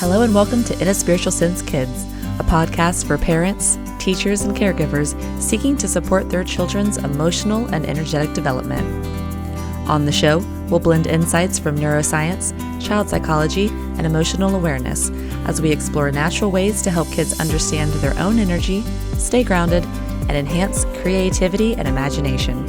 Hello and welcome to In a Spiritual Sense Kids, a podcast for parents, teachers, and caregivers seeking to support their children's emotional and energetic development. On the show, we'll blend insights from neuroscience, child psychology, and emotional awareness as we explore natural ways to help kids understand their own energy, stay grounded, and enhance creativity and imagination.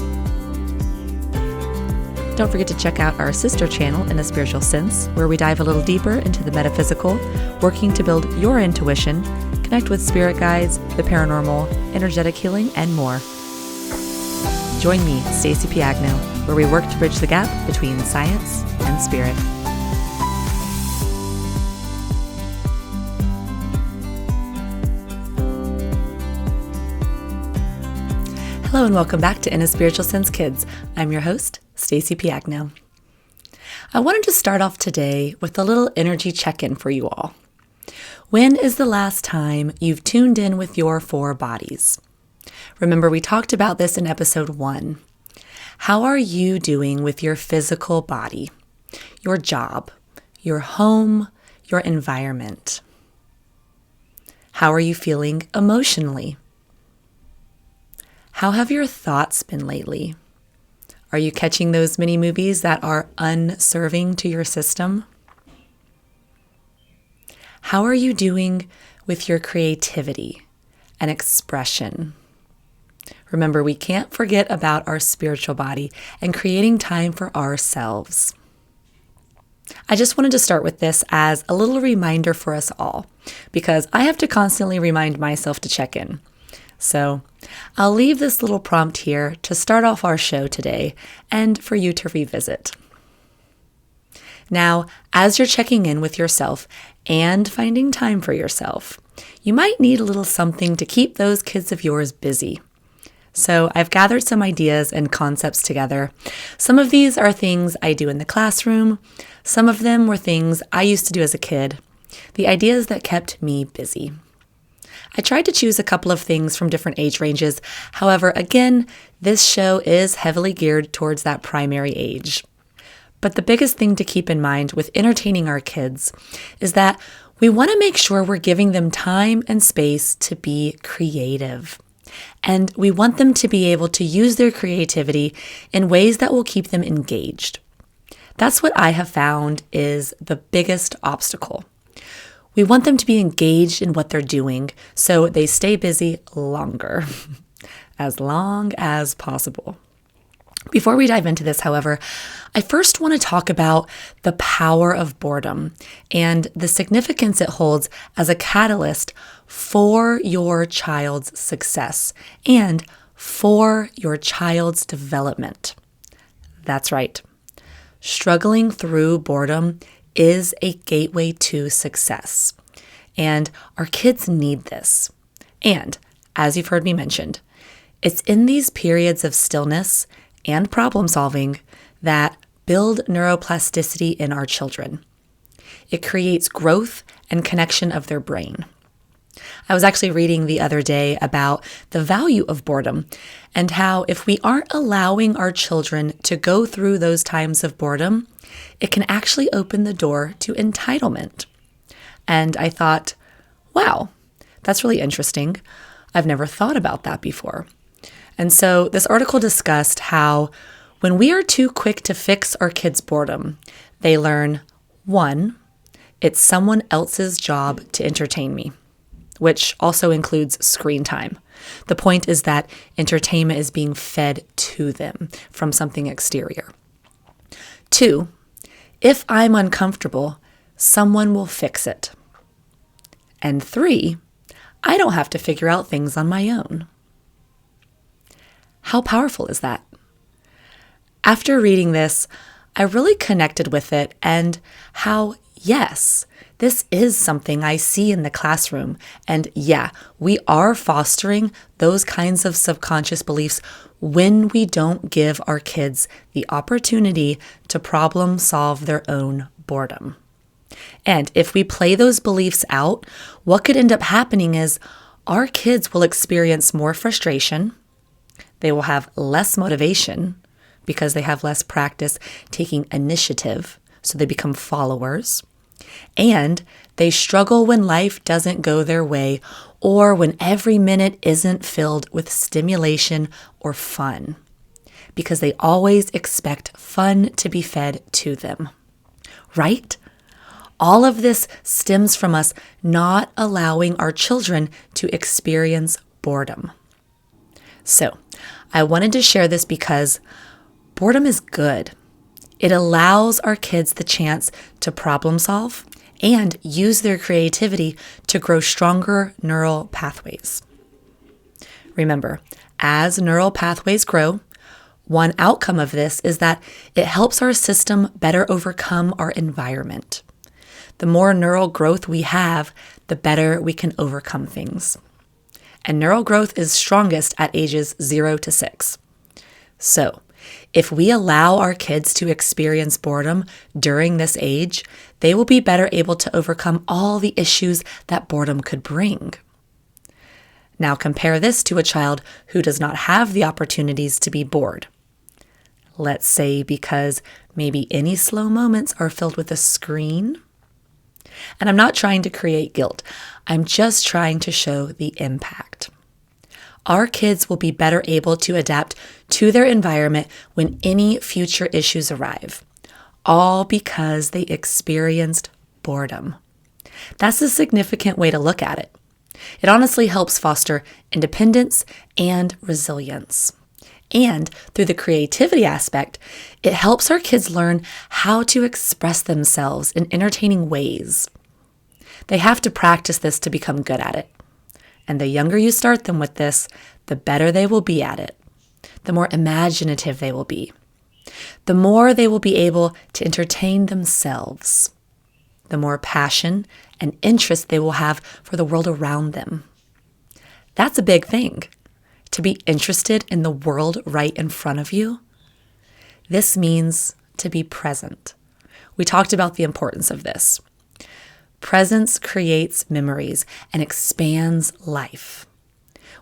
Don't forget to check out our sister channel, In a Spiritual Sense, where we dive a little deeper into the metaphysical, working to build your intuition, connect with spirit guides, the paranormal, energetic healing, and more. Join me, Stacey Piagno, where we work to bridge the gap between science and spirit. Hello and welcome back to In a Spiritual Sense Kids. I'm your host, Stacey Piagno. I wanted to start off today with a little energy check-in for you all. When is the last time you've tuned in with your four bodies? Remember, we talked about this in episode 1. How are you doing with your physical body, your job, your home, your environment? How are you feeling emotionally? How have your thoughts been lately? Are you catching those mini movies that are unserving to your system? How are you doing with your creativity and expression? Remember, we can't forget about our spiritual body and creating time for ourselves. I just wanted to start with this as a little reminder for us all, because I have to constantly remind myself to check in. So I'll leave this little prompt here to start off our show today and for you to revisit. Now, as you're checking in with yourself and finding time for yourself, you might need a little something to keep those kids of yours busy. So I've gathered some ideas and concepts together. Some of these are things I do in the classroom. Some of them were things I used to do as a kid. The ideas that kept me busy. I tried to choose a couple of things from different age ranges. However, again, this show is heavily geared towards that primary age. But the biggest thing to keep in mind with entertaining our kids is that we want to make sure we're giving them time and space to be creative. And we want them to be able to use their creativity in ways that will keep them engaged. That's what I have found is the biggest obstacle. We want them to be engaged in what they're doing so they stay busy longer, as long as possible. Before we dive into this, however, I first want to talk about the power of boredom and the significance it holds as a catalyst for your child's success and for your child's development. That's right. Struggling through boredom is a gateway to success. And our kids need this. And as you've heard me mention, it's in these periods of stillness and problem solving that build neuroplasticity in our children. It creates growth and connection of their brain. I was actually reading the other day about the value of boredom and how if we aren't allowing our children to go through those times of boredom, it can actually open the door to entitlement. And I thought, wow, that's really interesting. I've never thought about that before. And so this article discussed how when we are too quick to fix our kids' boredom, they learn, 1, it's someone else's job to entertain me, which also includes screen time. The point is that entertainment is being fed to them from something exterior. 2, if I'm uncomfortable, someone will fix it. And 3, I don't have to figure out things on my own. How powerful is that? After reading this, I really connected with it and how, yes, this is something I see in the classroom. And yeah, we are fostering those kinds of subconscious beliefs when we don't give our kids the opportunity to problem solve their own boredom. And if we play those beliefs out, what could end up happening is our kids will experience more frustration. They will have less motivation because they have less practice taking initiative, so they become followers. And they struggle when life doesn't go their way or when every minute isn't filled with stimulation or fun, because they always expect fun to be fed to them, right? All of this stems from us not allowing our children to experience boredom. So, I wanted to share this because boredom is good. It allows our kids the chance to problem solve and use their creativity to grow stronger neural pathways. Remember, as neural pathways grow, one outcome of this is that it helps our system better overcome our environment. The more neural growth we have, the better we can overcome things. And neural growth is strongest at ages 0 to 6. So, if we allow our kids to experience boredom during this age, they will be better able to overcome all the issues that boredom could bring. Now compare this to a child who does not have the opportunities to be bored. Let's say because maybe any slow moments are filled with a screen. And I'm not trying to create guilt. I'm just trying to show the impact. Our kids will be better able to adapt to their environment when any future issues arrive, all because they experienced boredom. That's a significant way to look at it. It honestly helps foster independence and resilience. And through the creativity aspect, it helps our kids learn how to express themselves in entertaining ways. They have to practice this to become good at it. And the younger you start them with this, the better they will be at it. The more imaginative they will be. The more they will be able to entertain themselves. The more passion and interest they will have for the world around them. That's a big thing. To be interested in the world right in front of you. This means to be present. We talked about the importance of this. Presence creates memories and expands life.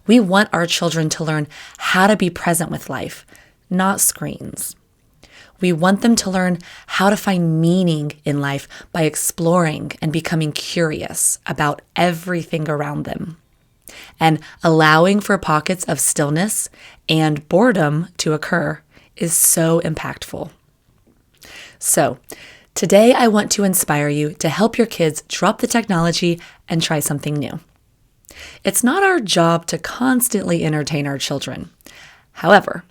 We want our children to learn how to be present with life, not screens. We want them to learn how to find meaning in life by exploring and becoming curious about everything around them. And allowing for pockets of stillness and boredom to occur is so impactful. So, today I want to inspire you to help your kids drop the technology and try something new. It's not our job to constantly entertain our children. However,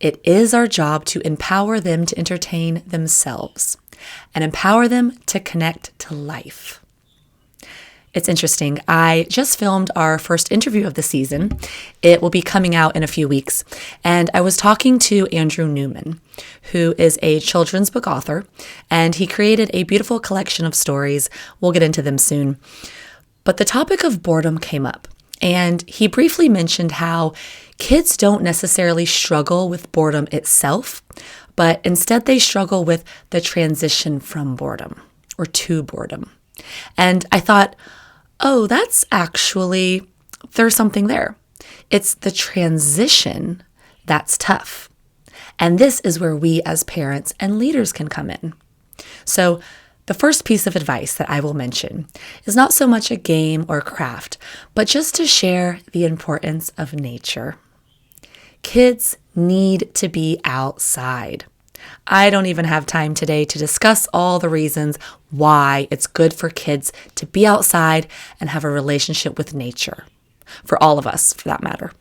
it is our job to empower them to entertain themselves and empower them to connect to life. It's interesting. I just filmed our first interview of the season. It will be coming out in a few weeks. And I was talking to Andrew Newman, who is a children's book author, and he created a beautiful collection of stories. We'll get into them soon. But the topic of boredom came up, and he briefly mentioned how kids don't necessarily struggle with boredom itself, but instead they struggle with the transition from boredom or to boredom. And I thought, oh, there's something there. It's the transition that's tough. And this is where we as parents and leaders can come in. So the first piece of advice that I will mention is not so much a game or craft, but just to share the importance of nature. Kids need to be outside. I don't even have time today to discuss all the reasons why it's good for kids to be outside and have a relationship with nature. For all of us, for that matter.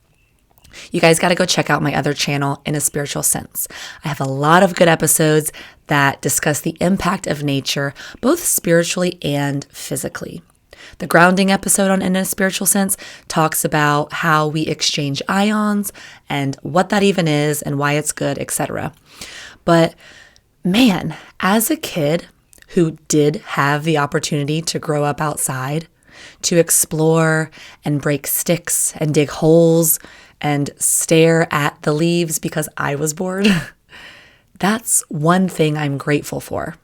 You guys got to go check out my other channel, In a Spiritual Sense. I have a lot of good episodes that discuss the impact of nature, both spiritually and physically. The grounding episode on In a Spiritual Sense talks about how we exchange ions and what that even is and why it's good, etc. But man, as a kid who did have the opportunity to grow up outside, to explore and break sticks and dig holes and stare at the leaves because I was bored, that's one thing I'm grateful for.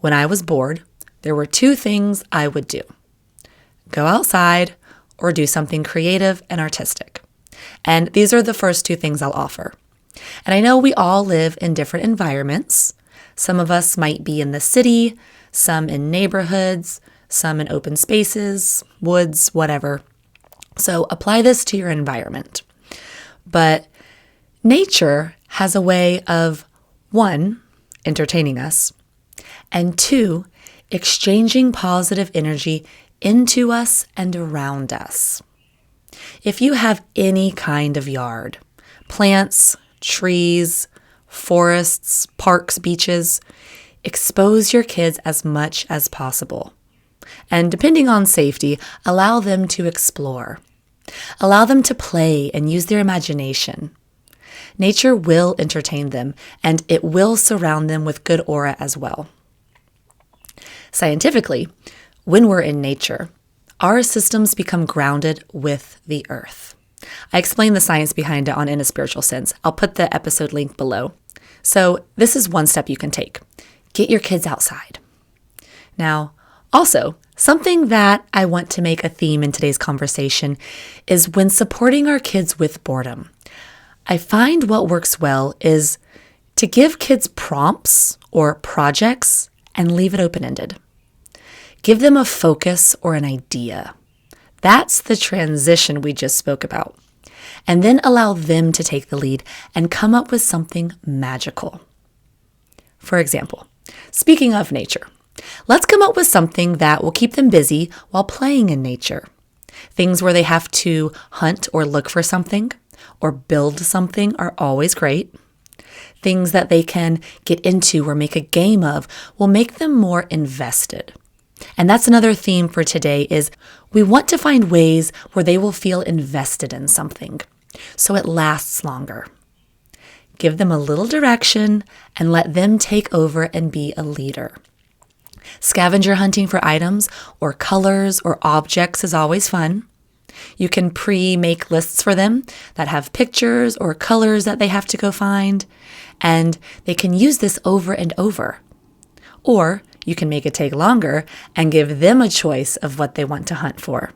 When I was bored, there were two things I would do. Go outside or do something creative and artistic. And these are the first two things I'll offer. And I know we all live in different environments. Some of us might be in the city, some in neighborhoods, some in open spaces, woods, whatever. So apply this to your environment. But nature has a way of, 1, entertaining us, and 2, exchanging positive energy into us and around us. If you have any kind of yard, plants, trees, forests, parks, beaches, expose your kids as much as possible. And depending on safety, allow them to explore. Allow them to play and use their imagination. Nature will entertain them, and it will surround them with good aura as well. Scientifically, when we're in nature, our systems become grounded with the earth. I explain the science behind it on In a Spiritual Sense. I'll put the episode link below. So this is one step you can take. Get your kids outside. Now, also, something that I want to make a theme in today's conversation is when supporting our kids with boredom. I find what works well is to give kids prompts or projects and leave it open-ended. Give them a focus or an idea. That's the transition we just spoke about. And then allow them to take the lead and come up with something magical. For example, speaking of nature, let's come up with something that will keep them busy while playing in nature. Things where they have to hunt or look for something or build something are always great. Things that they can get into or make a game of will make them more invested. And that's another theme for today is we want to find ways where they will feel invested in something so it lasts longer. Give them a little direction and let them take over and be a leader. Scavenger hunting for items or colors or objects is always fun. You can pre-make lists for them that have pictures or colors that they have to go find, and they can use this over and over. Or you can make it take longer and give them a choice of what they want to hunt for.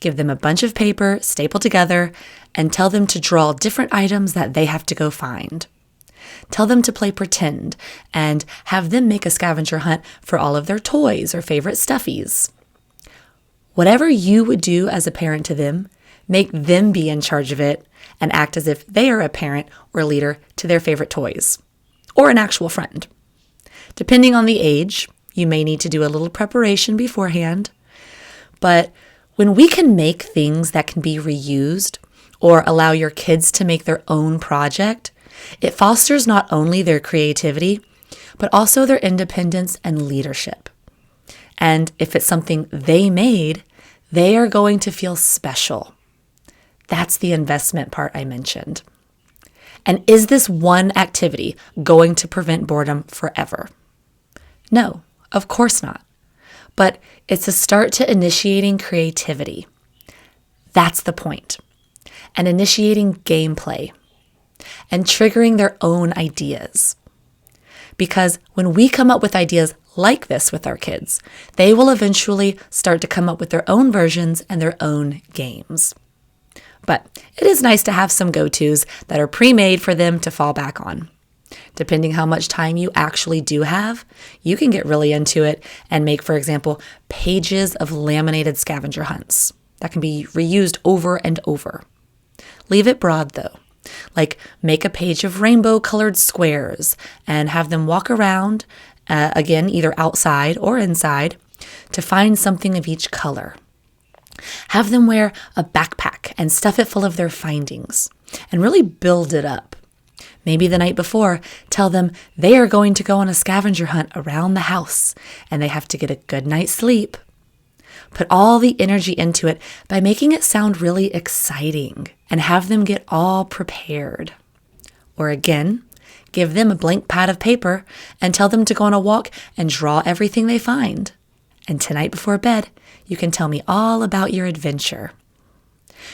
Give them a bunch of paper stapled together and tell them to draw different items that they have to go find. Tell them to play pretend and have them make a scavenger hunt for all of their toys or favorite stuffies. Whatever you would do as a parent to them, make them be in charge of it and act as if they are a parent or leader to their favorite toys or an actual friend. Depending on the age, you may need to do a little preparation beforehand, but when we can make things that can be reused or allow your kids to make their own project, it fosters not only their creativity, but also their independence and leadership. And if it's something they made, they are going to feel special. That's the investment part I mentioned. And is this one activity going to prevent boredom forever? No, of course not. But it's a start to initiating creativity. That's the point. And initiating gameplay and triggering their own ideas. Because when we come up with ideas like this with our kids, they will eventually start to come up with their own versions and their own games. But it is nice to have some go-tos that are pre-made for them to fall back on. Depending how much time you actually do have, you can get really into it and make, for example, pages of laminated scavenger hunts that can be reused over and over. Leave it broad though. Like make a page of rainbow colored squares and have them walk around, again, either outside or inside, to find something of each color. Have them wear a backpack and stuff it full of their findings and really build it up. Maybe the night before, tell them they are going to go on a scavenger hunt around the house and they have to get a good night's sleep. Put all the energy into it by making it sound really exciting and have them get all prepared. Or again, give them a blank pad of paper and tell them to go on a walk and draw everything they find. And tonight before bed, you can tell me all about your adventure.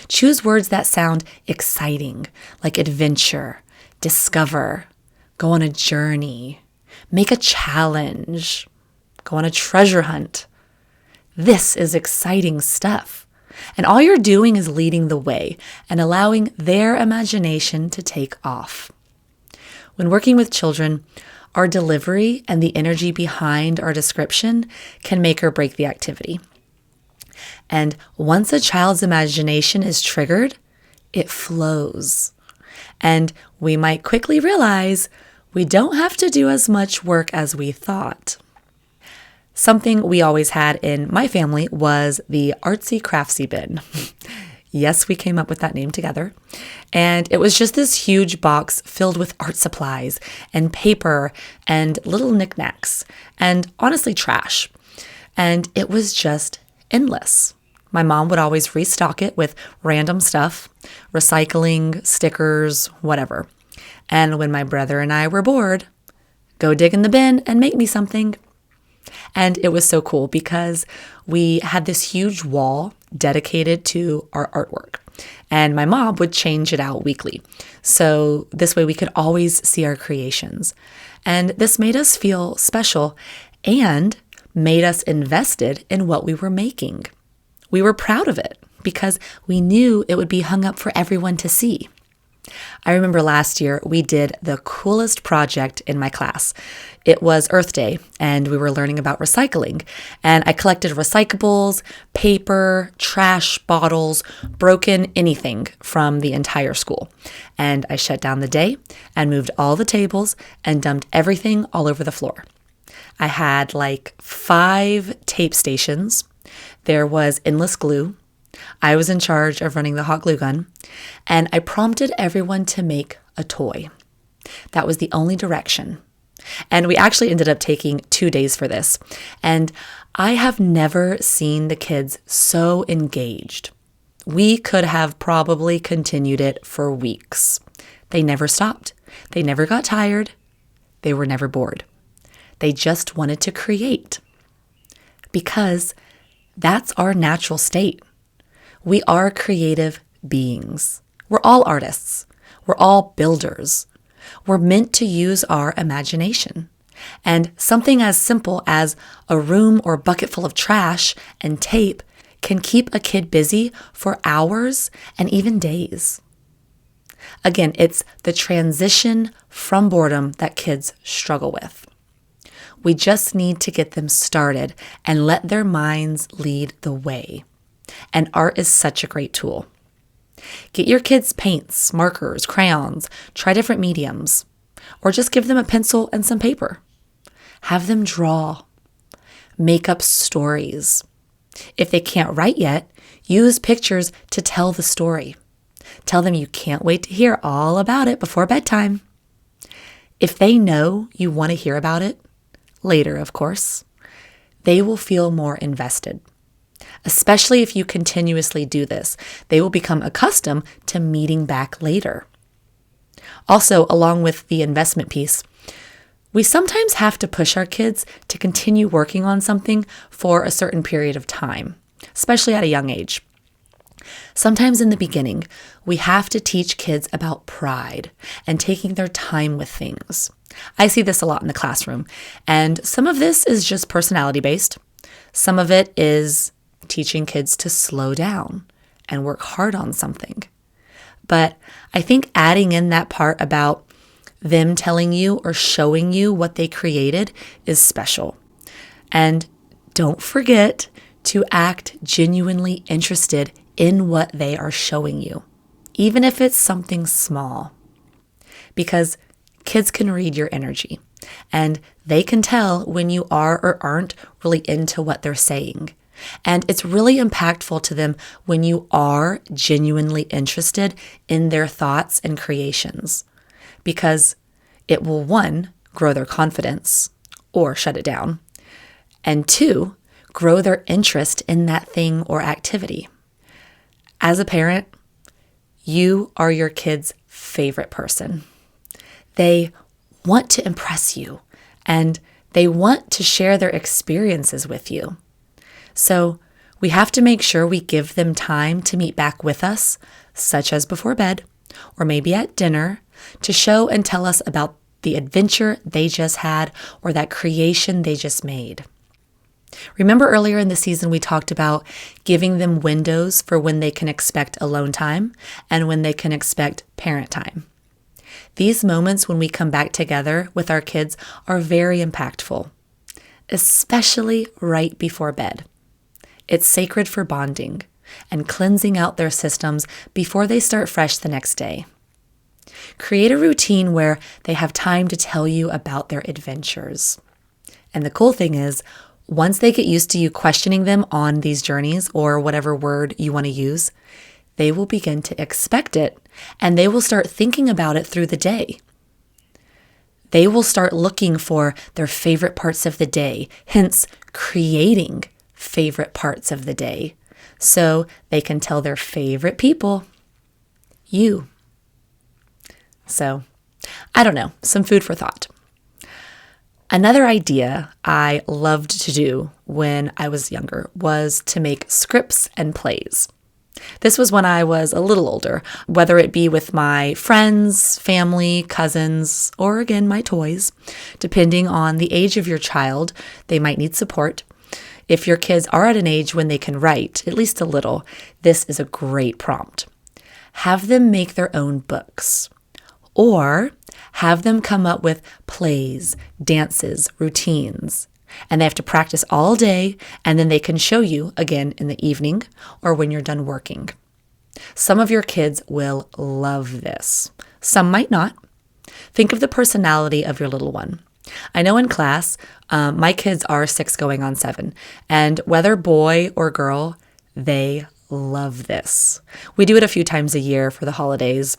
Choose words that sound exciting, like adventure, discover, go on a journey, make a challenge, go on a treasure hunt. This is exciting stuff. And all you're doing is leading the way and allowing their imagination to take off. When working with children, Our delivery and the energy behind our description can make or break the activity. And once a child's imagination is triggered, it flows. And we might quickly realize we don't have to do as much work as we thought. Something we always had in my family was the artsy craftsy bin. Yes, we came up with that name together. And it was just this huge box filled with art supplies and paper and little knickknacks and honestly trash. And it was just endless. My mom would always restock it with random stuff, recycling, stickers, whatever. And when my brother and I were bored, go dig in the bin and make me something. And it was so cool because we had this huge wall dedicated to our artwork. And my mom would change it out weekly. So this way we could always see our creations. And this made us feel special and made us invested in what we were making. We were proud of it because we knew it would be hung up for everyone to see. I remember last year we did the coolest project in my class. It was Earth Day and we were learning about recycling. And I collected recyclables, paper, trash, bottles, broken anything from the entire school. And I shut down the day and moved all the tables and dumped everything all over the floor. I had like 5 tape stations. There was endless glue. I was in charge of running the hot glue gun, and I prompted everyone to make a toy. That was the only direction. And we actually ended up taking 2 days for this. And I have never seen the kids so engaged. We could have probably continued it for weeks. They never stopped. They never got tired. They were never bored. They just wanted to create. Because that's our natural state. We are creative beings. We're all artists. We're all builders. We're meant to use our imagination. And something as simple as a room or bucket full of trash and tape can keep a kid busy for hours and even days. Again, it's the transition from boredom that kids struggle with. We just need to get them started and let their minds lead the way. And art is such a great tool. Get your kids paints, markers, crayons, try different mediums, or just give them a pencil and some paper. Have them draw, make up stories. If they can't write yet, use pictures to tell the story. Tell them you can't wait to hear all about it before bedtime. If they know you want to hear about it, later of course, they will feel more invested. Especially if you continuously do this, they will become accustomed to meeting back later. Also, along with the investment piece, we sometimes have to push our kids to continue working on something for a certain period of time, especially at a young age. Sometimes in the beginning, we have to teach kids about pride and taking their time with things. I see this a lot in the classroom, and some of this is just personality-based. Some of it is teaching kids to slow down and work hard on something. But I think adding in that part about them telling you or showing you what they created is special. And don't forget to act genuinely interested in what they are showing you, even if it's something small. Because kids can read your energy, and they can tell when you are or aren't really into what they're saying. And it's really impactful to them when you are genuinely interested in their thoughts and creations, because it will, 1, grow their confidence or shut it down, and 2, grow their interest in that thing or activity. As a parent, you are your kid's favorite person. They want to impress you, and they want to share their experiences with you. So we have to make sure we give them time to meet back with us, such as before bed, or maybe at dinner, to show and tell us about the adventure they just had or that creation they just made. Remember earlier in the season we talked about giving them windows for when they can expect alone time and when they can expect parent time. These moments when we come back together with our kids are very impactful, especially right before bed. It's sacred for bonding and cleansing out their systems before they start fresh the next day. Create a routine where they have time to tell you about their adventures. And the cool thing is, once they get used to you questioning them on these journeys, or whatever word you want to use, they will begin to expect it, and they will start thinking about it through the day. They will start looking for their favorite parts of the day, hence creating favorite parts of the day, so they can tell their favorite people, you. So, I don't know, some food for thought. Another idea I loved to do when I was younger was to make scripts and plays. This was when I was a little older, whether it be with my friends, family, cousins, or again, my toys. Depending on the age of your child, they might need support. If your kids are at an age when they can write, at least a little, this is a great prompt. Have them make their own books, or have them come up with plays, dances, routines. And they have to practice all day, and then they can show you again in the evening or when you're done working. Some of your kids will love this. Some might not. Think of the personality of your little one. I know in class, my kids are 6 going on 7, and whether boy or girl, they love this. We do it a few times a year for the holidays.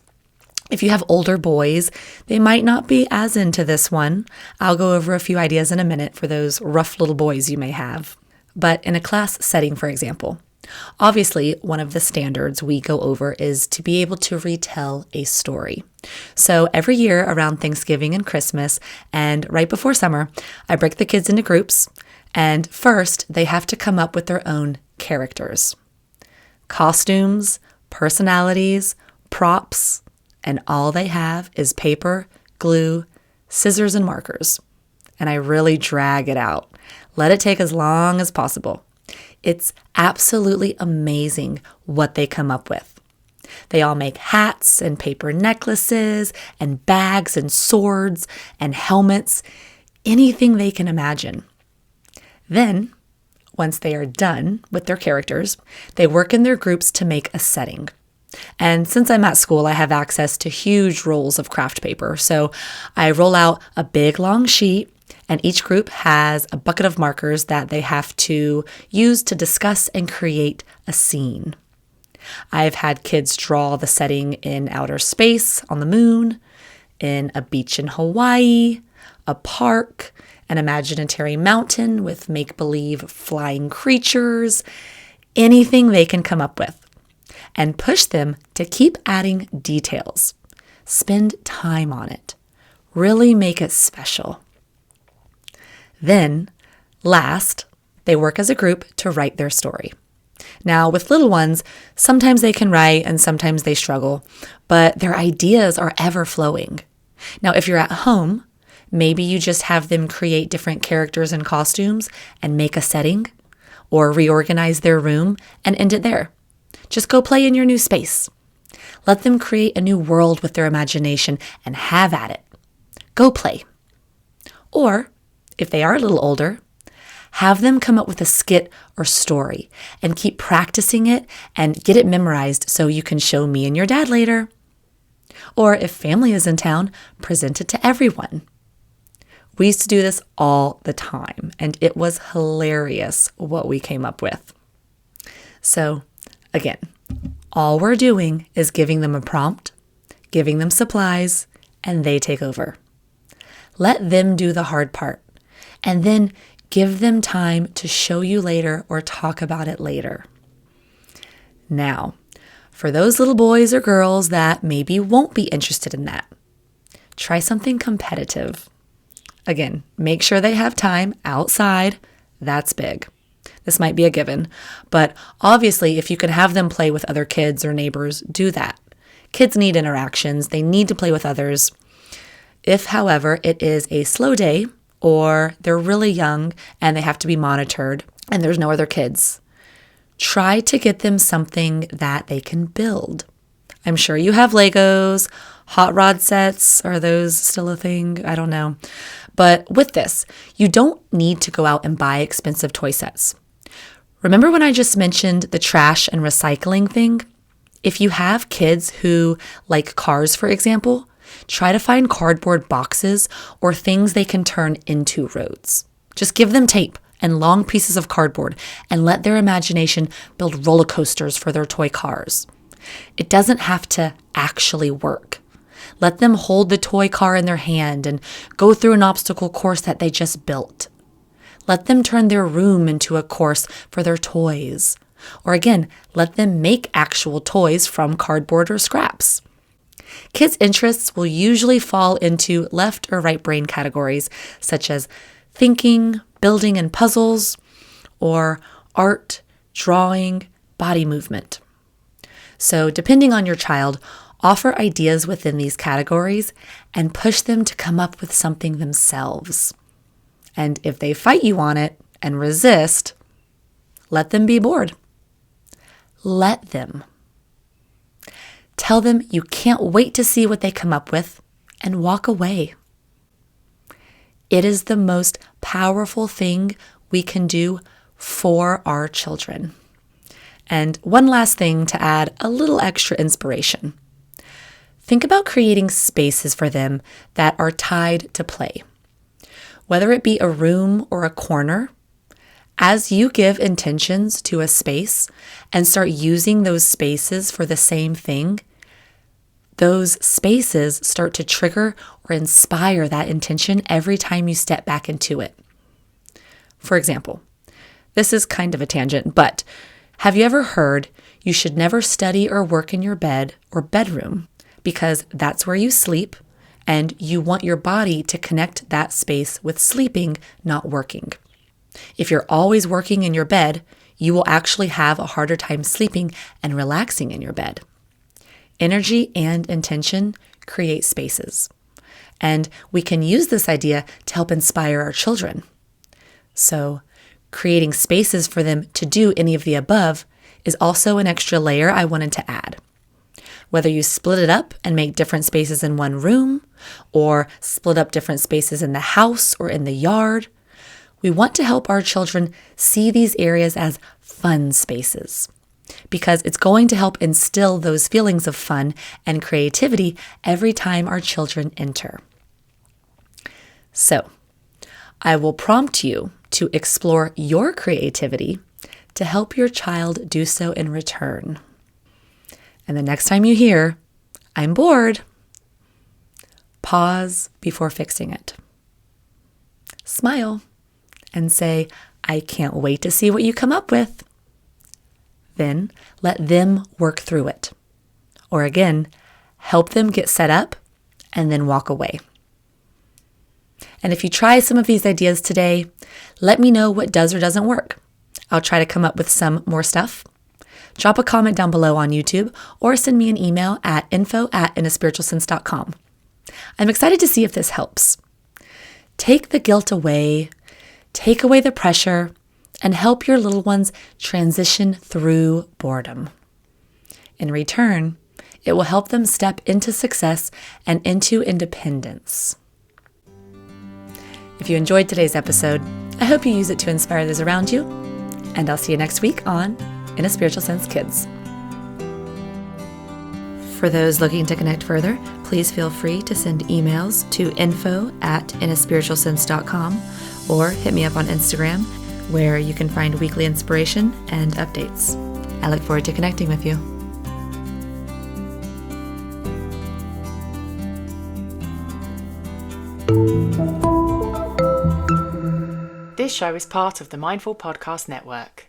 If you have older boys, they might not be as into this one. I'll go over a few ideas in a minute for those rough little boys you may have. But in a class setting, for example, obviously one of the standards we go over is to be able to retell a story. So every year around Thanksgiving and Christmas and right before summer, I break the kids into groups, and first they have to come up with their own characters. Costumes, personalities, props, and all they have is paper, glue, scissors, and markers. And I really drag it out. Let it take as long as possible. It's absolutely amazing what they come up with. They all make hats and paper necklaces and bags and swords and helmets, anything they can imagine. Then, once they are done with their characters, they work in their groups to make a setting. And since I'm at school, I have access to huge rolls of craft paper. So I roll out a big long sheet, and each group has a bucket of markers that they have to use to discuss and create a scene. I've had kids draw the setting in outer space, on the moon, in a beach in Hawaii, a park, an imaginary mountain with make-believe flying creatures, anything they can come up with. And push them to keep adding details. Spend time on it. Really make it special. Then, last, they work as a group to write their story. Now, with little ones, sometimes they can write and sometimes they struggle, but their ideas are ever flowing. Now, if you're at home, maybe you just have them create different characters and costumes and make a setting, or reorganize their room and end it there. Just go play in your new space. Let them create a new world with their imagination and have at it. Go play. Or, if they are a little older, have them come up with a skit or story and keep practicing it and get it memorized so you can show me and your dad later. Or if family is in town, present it to everyone. We used to do this all the time, and it was hilarious what we came up with. So, again, all we're doing is giving them a prompt, giving them supplies, and they take over. Let them do the hard part, and then give them time to show you later or talk about it later. Now, for those little boys or girls that maybe won't be interested in that, try something competitive. Again, make sure they have time outside. That's big. This might be a given, but obviously if you can have them play with other kids or neighbors, do that. Kids need interactions. They need to play with others. If, however, it is a slow day or they're really young and they have to be monitored and there's no other kids, try to get them something that they can build. I'm sure you have Legos, hot rod sets. Are those still a thing? I don't know. But with this, you don't need to go out and buy expensive toy sets. Remember when I just mentioned the trash and recycling thing? If you have kids who like cars, for example, try to find cardboard boxes or things they can turn into roads. Just give them tape and long pieces of cardboard and let their imagination build roller coasters for their toy cars. It doesn't have to actually work. Let them hold the toy car in their hand and go through an obstacle course that they just built. Let them turn their room into a course for their toys. Or again, let them make actual toys from cardboard or scraps. Kids' interests will usually fall into left or right brain categories, such as thinking, building and puzzles, or art, drawing, body movement. So depending on your child, offer ideas within these categories and push them to come up with something themselves. And if they fight you on it and resist, let them be bored. Let them. Tell them you can't wait to see what they come up with and walk away. It is the most powerful thing we can do for our children. And one last thing to add a little extra inspiration. Think about creating spaces for them that are tied to play. Whether it be a room or a corner, as you give intentions to a space and start using those spaces for the same thing, those spaces start to trigger or inspire that intention every time you step back into it. For example, this is kind of a tangent, but have you ever heard you should never study or work in your bed or bedroom because that's where you sleep and you want your body to connect that space with sleeping, not working. If you're always working in your bed, you will actually have a harder time sleeping and relaxing in your bed. Energy and intention create spaces. And we can use this idea to help inspire our children. So, creating spaces for them to do any of the above is also an extra layer I wanted to add. Whether you split it up and make different spaces in one room, or split up different spaces in the house or in the yard, we want to help our children see these areas as fun spaces, because it's going to help instill those feelings of fun and creativity every time our children enter. So, I will prompt you to explore your creativity to help your child do so in return. And the next time you hear, "I'm bored," pause before fixing it. Smile and say, "I can't wait to see what you come up with." Then let them work through it. Or again, help them get set up and then walk away. And if you try some of these ideas today, let me know what does or doesn't work. I'll try to come up with some more stuff. Drop a comment down below on YouTube or send me an email at info@inaspiritualsense.com. I'm excited to see if this helps. Take the guilt away, take away the pressure, and help your little ones transition through boredom. In return, it will help them step into success and into independence. If you enjoyed today's episode, I hope you use it to inspire those around you, and I'll see you next week on In a Spiritual Sense Kids. For those looking to connect further, please feel free to send emails to info@inaspiritualsense.com or hit me up on Instagram, where you can find weekly inspiration and updates. I look forward to connecting with you. This show is part of the Mindful Podcast Network.